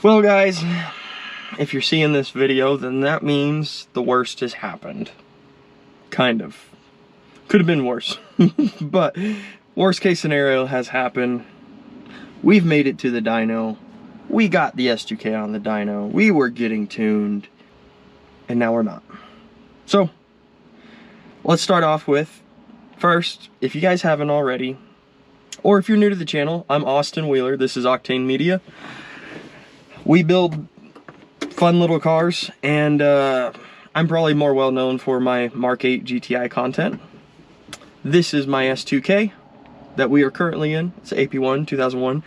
Well guys, if you're seeing this video, then that means the worst has happened. Kind of. Could have been worse. But worst case scenario has happened. We've made it to the dyno. We got the S2K on the dyno. We were getting tuned. And now we're not. So, let's start off with, first, if you guys haven't already, or if you're new to the channel, I'm Austin Wheeler. This is Octane Media. We build fun little cars, and I'm probably more well known for my Mark 8 GTI content. This is my S2K that we are currently in. It's AP1 2001.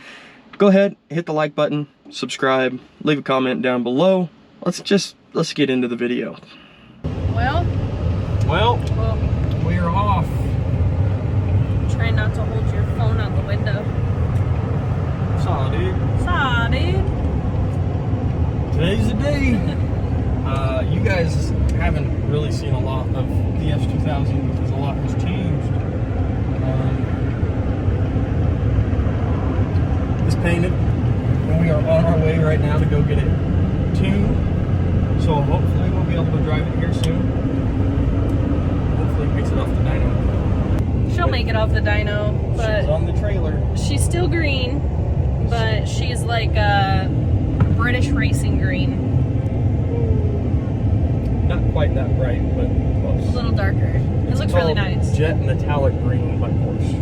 Go ahead, hit the like button, subscribe, leave a comment down below. Let's get into the video. Well, we are off. Try not to hold your phone out the window. Saw, dude. Saw, dude. Today's the day. You guys haven't really seen a lot of the S2000 because a lot has changed. It's painted, and we are on our way right now to go get it tuned. So hopefully we'll be able to drive it here soon. Hopefully it makes it off the dyno. She'll make it off the dyno, but she's on the trailer. She's still green, but she's like a British racing green. Not quite that bright, but close. A little darker. It looks really nice. Jet metallic green by Porsche.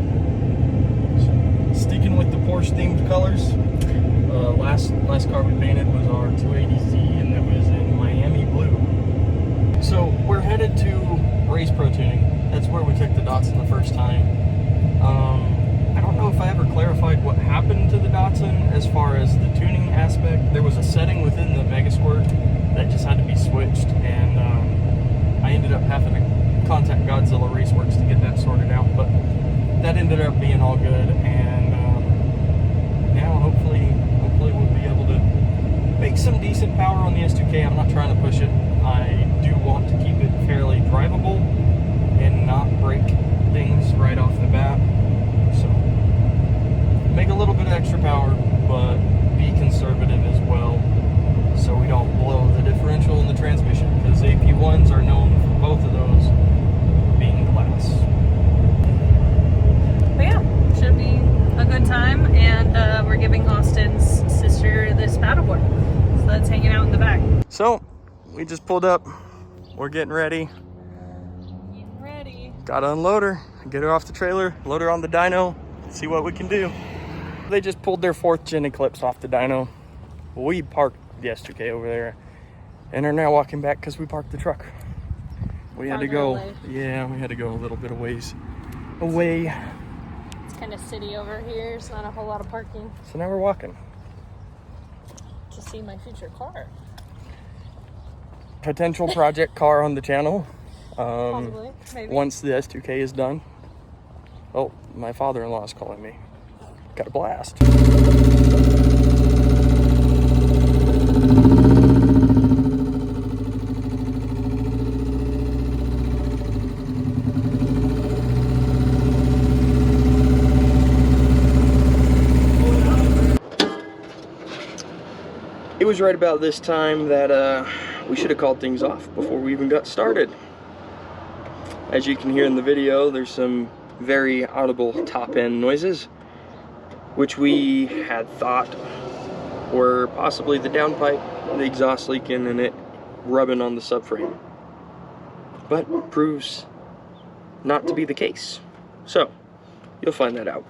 Sticking with the Porsche themed colors. Last car we painted was our 280Z, and that was in Miami blue. So we're headed to Race Pro Tuning. That's where we took the Datsun the first time. I don't know if I ever clarified what happened to the Datsun as far as the tuning aspect. There was a setting within the Mega Squirt that just had to be switched, and I ended up having to contact Godzilla Raceworks to get that sorted out, but that ended up being all good, and now hopefully we'll be able to make some decent power on the S2K. I'm not trying to push it. I do want to keep it fairly drivable and not break things right off the bat. So make a little bit of extra power, but be conservative as well, so we don't blow the differential in the transmission, because AP1s are known for both of those being glass. But yeah, should be a good time, and we're giving Austin's sister this paddleboard, so that's hanging out in the back. So we just pulled up. We're getting ready. Getting ready. Gotta unload her, get her off the trailer, load her on the dyno, see what we can do. They just pulled their 4th gen Eclipse off the dyno. We parked the S2K over there and are now walking back because we parked the truck. We had to go, yeah, we had to go a little bit of ways away. It's kind of city over here. It's not a whole lot of parking. So now we're walking. To see my future car. Potential project car on the channel. Possibly, maybe. Once the S2K is done. Oh, my father-in-law is calling me. Got a blast. It was right about this time that we should have called things off before we even got started. As you can hear in the video, there's some very audible top end noises, which we had thought were possibly the downpipe, the exhaust leaking, and it rubbing on the subframe. But proves not to be the case. So, you'll find that out.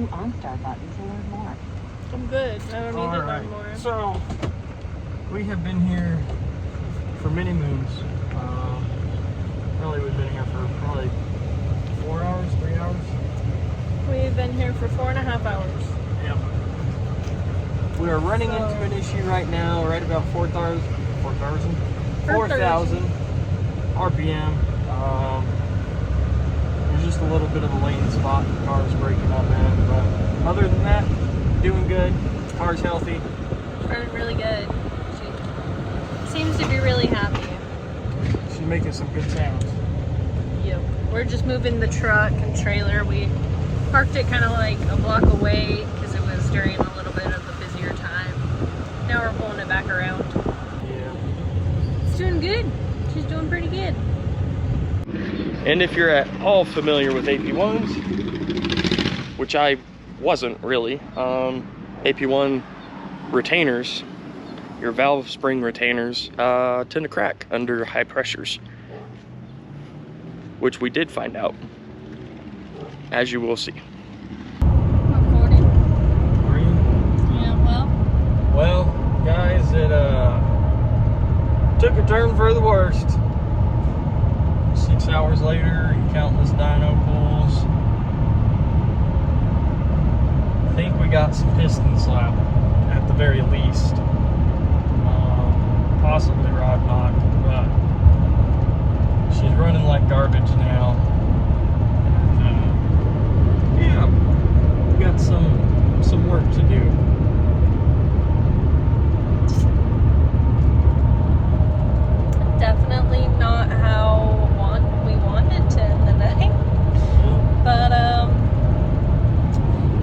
the OnStar button to learn more. I'm good. I don't need to learn Alright, more. so we have been here for many moons. Really, we've been here for probably 4 hours, 3 hours. We've been here for 4.5 hours. Yep. We are running into an issue right now, right about 4,000 RPM. There's just a little bit of a lane spot the car's breaking up in, but other than that, doing good. Car's healthy. Running really good. She seems to be really happy. She's making some good sounds. Yep. We're just moving the truck and trailer. We parked it kind of like a block away because it was during a little bit of a busier time. Now we're pulling it back around. Yeah. It's doing good. She's doing pretty good. And if you're at all familiar with AP1s, which I wasn't really, AP1 retainers, your valve spring retainers tend to crack under high pressures, which we did find out, as you will see. Recording. Yeah, Well, guys, it took a turn for the worst. 6 hours later, countless dyno pulls. I think we got some piston slap at the very least. Possibly rod knock, but she's running like garbage now. And, yeah, we got some work to do. definitely not how we wanted to end the night. But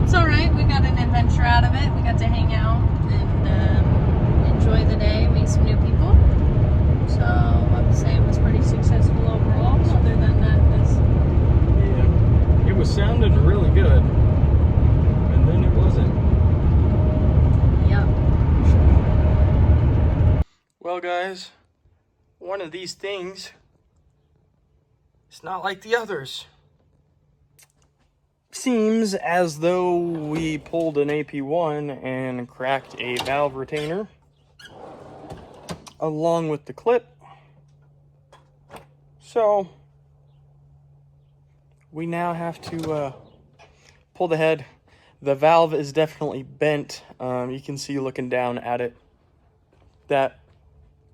it's alright. We got an adventure out of it. We got to hang out and enjoy the day, meet some new people. So I would say it was pretty successful overall, other than that Yeah, it was sounding really good, and then it wasn't. Yep. Well, guys, one of these things, it's not like the others. Seems as though we pulled an AP1 and cracked a valve retainer along with the clip. So we now have to pull the head. The valve is definitely bent. You can see looking down at it that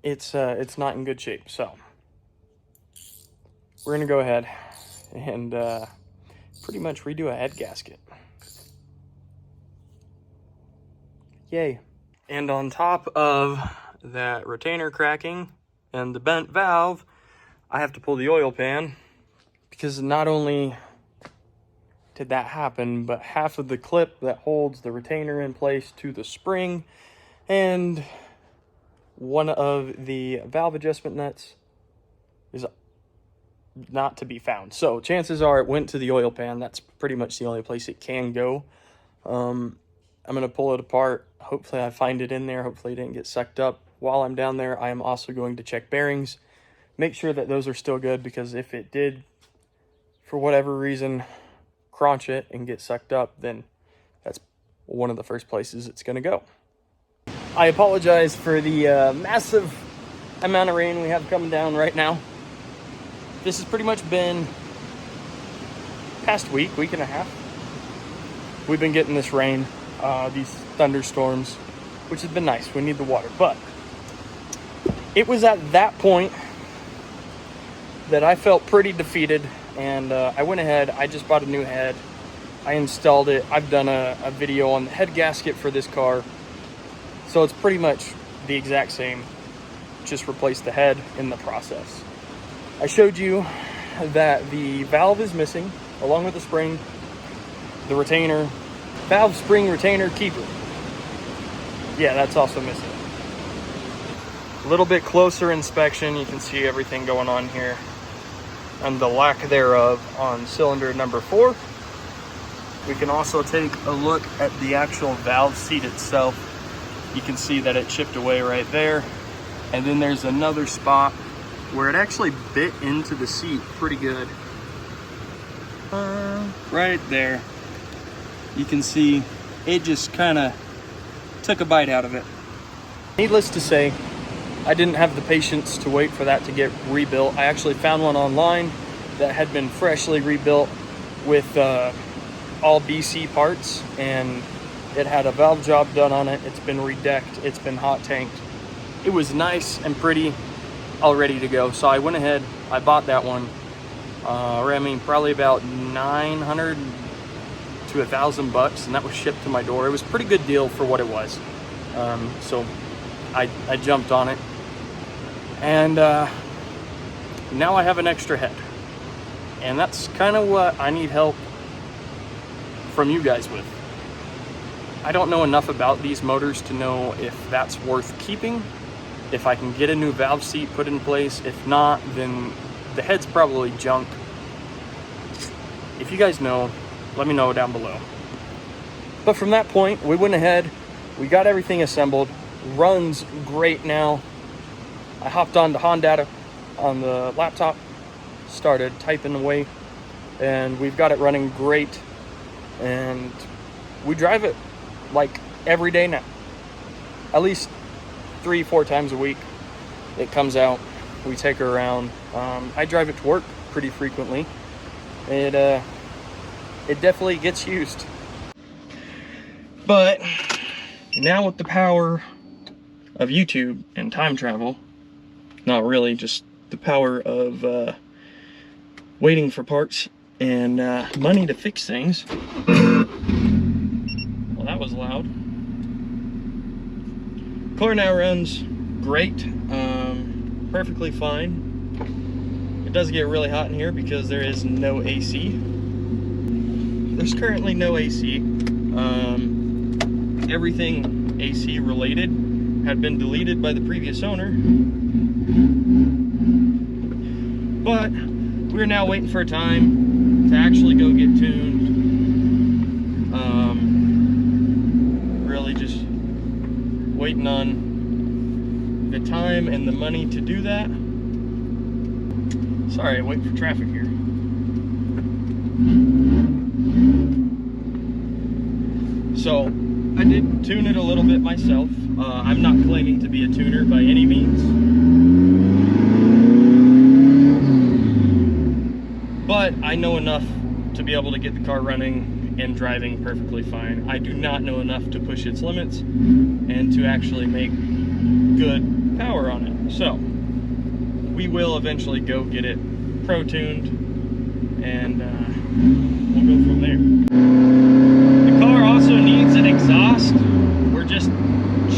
it's not in good shape. So we're gonna go ahead and pretty much redo a head gasket. Yay. And on top of that retainer cracking and the bent valve, I have to pull the oil pan, because not only did that happen, but half of the clip that holds the retainer in place to the spring and one of the valve adjustment nuts is not to be found. So chances are it went to the oil pan. That's pretty much the only place it can go. I'm gonna pull it apart. Hopefully I find it in there. Hopefully it didn't get sucked up. While I'm down there, I am also going to check bearings, make sure that those are still good, because if it did, for whatever reason, crunch it and get sucked up, then that's one of the first places it's gonna go. I apologize for the massive amount of rain we have coming down right now. This has pretty much been past week and a half. We've been getting this rain, these thunderstorms, which has been nice. We need the water, but it was at that point that I felt pretty defeated, and I went ahead. I just bought a new head. I installed it. I've done a video on the head gasket for this car, so it's pretty much the exact same. Just replaced the head in the process. I showed you that the valve is missing, along with the spring, the retainer, valve spring retainer keeper. Yeah, that's also missing. A little bit closer inspection, you can see everything going on here, and the lack thereof on cylinder number 4. We can also take a look at the actual valve seat itself. You can see that it chipped away right there. And then there's another spot where it actually bit into the seat pretty good. Right there. you can see it just kind of took a bite out of it. Needless to say, I didn't have the patience to wait for that to get rebuilt. I actually found one online that had been freshly rebuilt with all BC parts, and it had a valve job done on it. It's been redecked, it's been hot tanked. It was nice and pretty, all ready to go. So I went ahead, I bought that one. I mean, probably about 900 to $1,000, and that was shipped to my door. It was a pretty good deal for what it was. So I jumped on it, and now I have an extra head, and that's kind of what I need help from you guys with. I don't know enough about these motors to know if that's worth keeping, if I can get a new valve seat put in place. If not, then the head's probably junk. If you guys know, let me know down below. But from that point, we went ahead, we got everything assembled, runs great now. I hopped on to Honda on the laptop, started typing away, and we've got it running great, and we drive it like every day now. At least 3-4 times a week it comes out. We take her around. I drive it to work pretty frequently. It definitely gets used. But now with the power of YouTube and time travel, not really, just the power of waiting for parts and money to fix things. Well, that was loud. Car now runs great, perfectly fine. It does get really hot in here because there is no AC. There's currently no AC. Everything AC related had been deleted by the previous owner. But we're now waiting for a time to actually go get tuned. Really just waiting on the time and the money to do that. Sorry, waiting for traffic here. So I did tune it a little bit myself. I'm not claiming to be a tuner by any means, but I know enough to be able to get the car running and driving perfectly fine. I do not know enough to push its limits and to actually make good power on it. So we will eventually go get it pro tuned, and we'll go from there. The car also needs an exhaust. We're just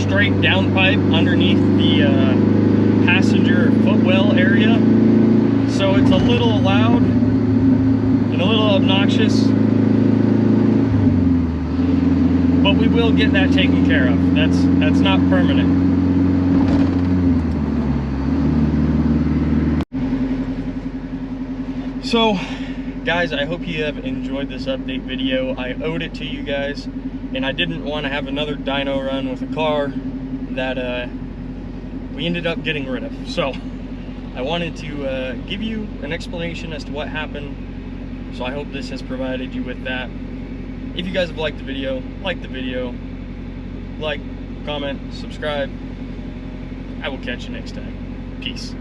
straight downpipe underneath the passenger footwell area, so it's a little loud and a little obnoxious, but we will get that taken care of. That's not permanent. So guys, I hope you have enjoyed this update video. I owed it to you guys, and I didn't want to have another dyno run with a car that we ended up getting rid of. So I wanted to give you an explanation as to what happened. So I hope this has provided you with that. If you guys have liked the video, like, comment, subscribe. I will catch you next time. Peace.